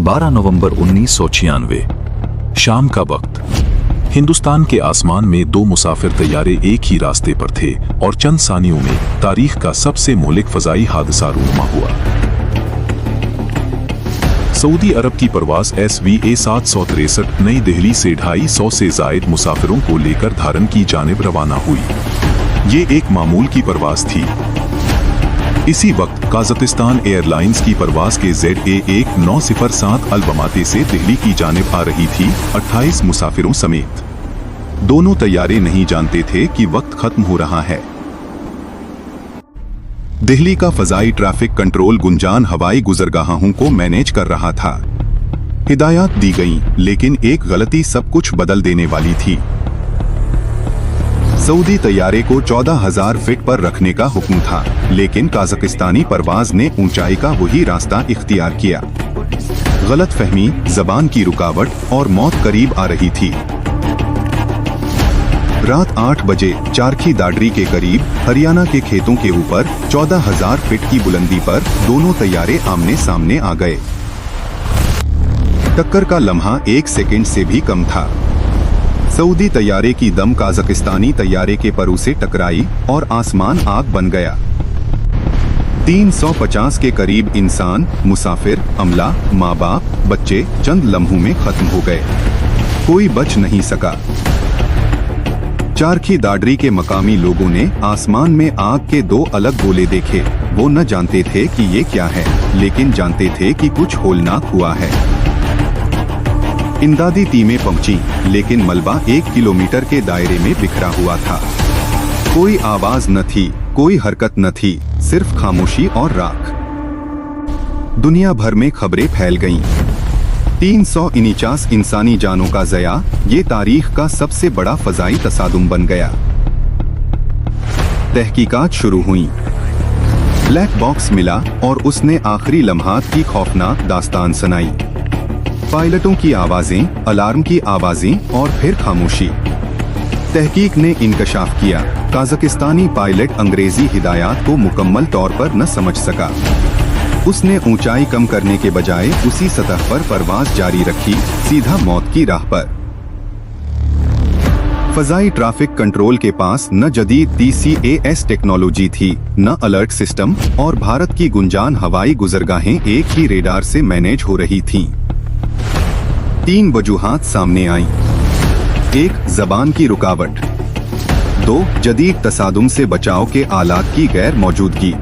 12 नवंबर 1996 शाम का वक्त। हिंदुस्तान के आसमान में दो मुसाफिर तैयारे एक ही रास्ते पर थे और चंद सानियों में तारीख का सबसे मौलिक फजाई हादसा रूनुमा हुआ। सऊदी अरब की परवाज SVA 763 नई दिल्ली से 250 से जायद मुसाफिरों को लेकर धारन की जानिब रवाना हुई। ये एक मामूल की परवाज थी। इसी वक्त काज़ाकिस्तान एयरलाइंस की परवाज के ZA1907 अलबमाते से दिल्ली की जानिब आ रही थी 28 मुसाफिरों समेत। दोनों तैयारे नहीं जानते थे कि वक्त खत्म हो रहा है। दिल्ली का फजाई ट्रैफिक कंट्रोल गुंजान हवाई गुजरगाहों को मैनेज कर रहा था। हिदायत दी गई, लेकिन एक गलती सब कुछ बदल देने वाली थी। सऊदी तैयारे को 14,000 फीट पर रखने का हुक्म था, लेकिन काज़ाकिस्तानी परवाज ने ऊंचाई का वही रास्ता इख्तियार किया। गलतफहमी, जबान की रुकावट और मौत करीब आ रही थी। रात 8 बजे चारखी दादरी के करीब हरियाणा के खेतों के ऊपर 14,000 फीट की बुलंदी पर दोनों तैयारे आमने सामने आ गए। टक्कर का लम्हा 1 सेकंड से भी कम था। सऊदी तैयारे की दम काज़ाकिस्तानी तैयारे के परू से टकराई और आसमान आग बन गया। 350 के करीब इंसान, मुसाफिर, अमला, माँ बाप, बच्चे चंद लम्हों में खत्म हो गए। कोई बच नहीं सका। चारखी दादरी के मकामी लोगों ने आसमान में आग के 2 अलग गोले देखे। वो न जानते थे कि ये क्या है, लेकिन जानते थे कि कुछ होलनाक हुआ है। इमदादी टीमें पहुंची, लेकिन मलबा 1 किलोमीटर के दायरे में बिखरा हुआ था। कोई आवाज न थी, कोई हरकत न थी, सिर्फ खामोशी और राख। दुनिया भर में खबरें फैल गईं। 349 इंसानी जानों का ज़या, ये तारीख का सबसे बड़ा फजाई तसादुम बन गया। तहकीकात शुरू हुई। ब्लैक बॉक्स मिला और उसने आखिरी लम्हात की खौफनाक दास्तान सुनाई। पायलटों की आवाजें, अलार्म की आवाजें और फिर खामोशी। तहकीक ने इंकशाफ किया, काज़ाकिस्तानी पायलट अंग्रेजी हिदायत को मुकम्मल तौर पर न समझ सका। उसने ऊंचाई कम करने के बजाय उसी सतह पर परवाज जारी रखी, सीधा मौत की राह पर। फजाई ट्रैफिक कंट्रोल के पास न जदीद TCAS टेक्नोलॉजी थी, न अलर्ट सिस्टम, और भारत की गुंजान हवाई गुजरगाहें एक ही रेडार से मैनेज हो रही थीं। 3 वजूहात सामने आईं। 1, जबान की रुकावट। 2, जदीद तसादुम से बचाव के आलात की गैर मौजूदगी।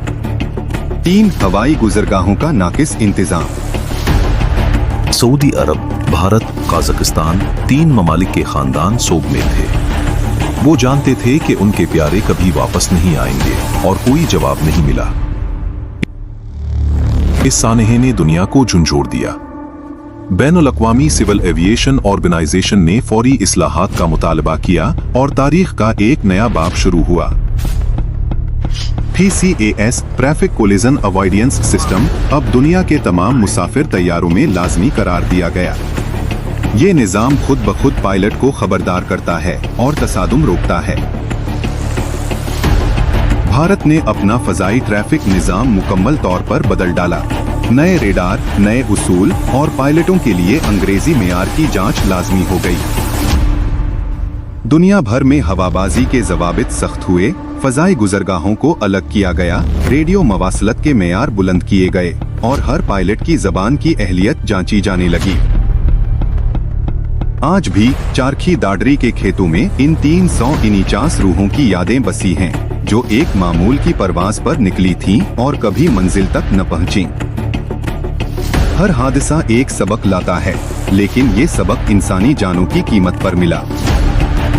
3, हवाई गुजरगाहों का नाकिस इंतजाम। सऊदी अरब, भारत, काज़ाकिस्तान 3 ममालिक के खानदान सोग में थे। वो जानते थे कि उनके प्यारे कभी वापस नहीं आएंगे और कोई जवाब नहीं मिला। इस सानहे ने दुनिया को झंझोड़ दिया। बैनुल अक़वामी सिविल एविएशन ऑर्गेनाइजेशन ने फौरी इस्लाहात का मुतालबा किया और तारीख का एक नया बाब शुरू हुआ। TCAS traffic collision avoidance system अब दुनिया के तमाम मुसाफिर तैयारों में लाजमी करार दिया गया। ये निज़ाम खुद ब खुद पायलट को खबरदार करता है और तसादुम रोकता है। भारत ने अपना फजाई ट्रैफिक निज़ाम मुकम्मल तौर पर बदल डाला। नए रेडार, नए उसूल और पायलटों के लिए अंग्रेजी मेयार की जांच लाजमी हो गई। दुनिया भर में हवाबाजी के जवाबित सख्त हुए, फजाई गुजरगाहों को अलग किया गया, रेडियो मवासलत के मेयार बुलंद किए गए और हर पायलट की जबान की अहलियत जांची जाने लगी। आज भी चारखी दादरी के खेतों में इन 349 रूहों की यादें बसी हैं, जो एक मामूल की परवाज पर निकली थीं और कभी मंजिल तक न पहुंची। हर हादसा एक सबक लाता है, लेकिन ये सबक इंसानी जानों की कीमत पर मिला।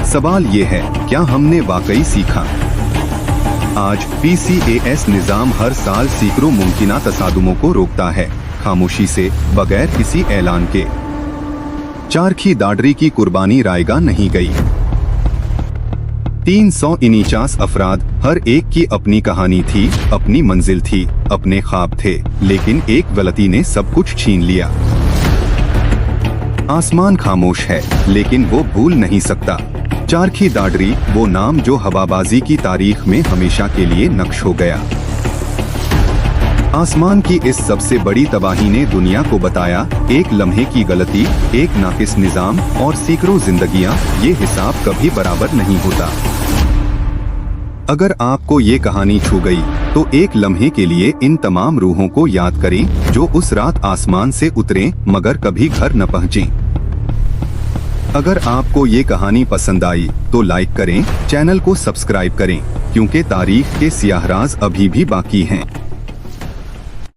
सवाल ये है, क्या हमने वाकई सीखा? आज TCAS निज़ाम हर साल सैकड़ों मुमकिना तसादुमों को रोकता है, खामोशी से, बगैर किसी ऐलान के। चारखी दादरी की कुर्बानी रायगा नहीं गई। 349 अफराद, हर एक की अपनी कहानी थी, अपनी मंजिल थी, अपने ख्वाब थे, लेकिन एक गलती ने सब कुछ छीन लिया। आसमान खामोश है, लेकिन वो भूल नहीं सकता। चारखी दादरी, वो नाम जो हवाबाजी की तारीख में हमेशा के लिए नक्श हो गया। आसमान की इस सबसे बड़ी तबाही ने दुनिया को बताया, एक लम्हे की गलती, एक नाकिस निजाम और सैकड़ों जिंदगियां, ये हिसाब कभी बराबर नहीं होता। अगर आपको ये कहानी छू गई, तो एक लम्हे के लिए इन तमाम रूहों को याद करें जो उस रात आसमान से उतरे मगर कभी घर न पहुँचे। अगर आपको ये कहानी पसंद आई तो लाइक करें, चैनल को सब्सक्राइब करें, क्योंकि तारीख के सियाहराज अभी भी बाकी हैं।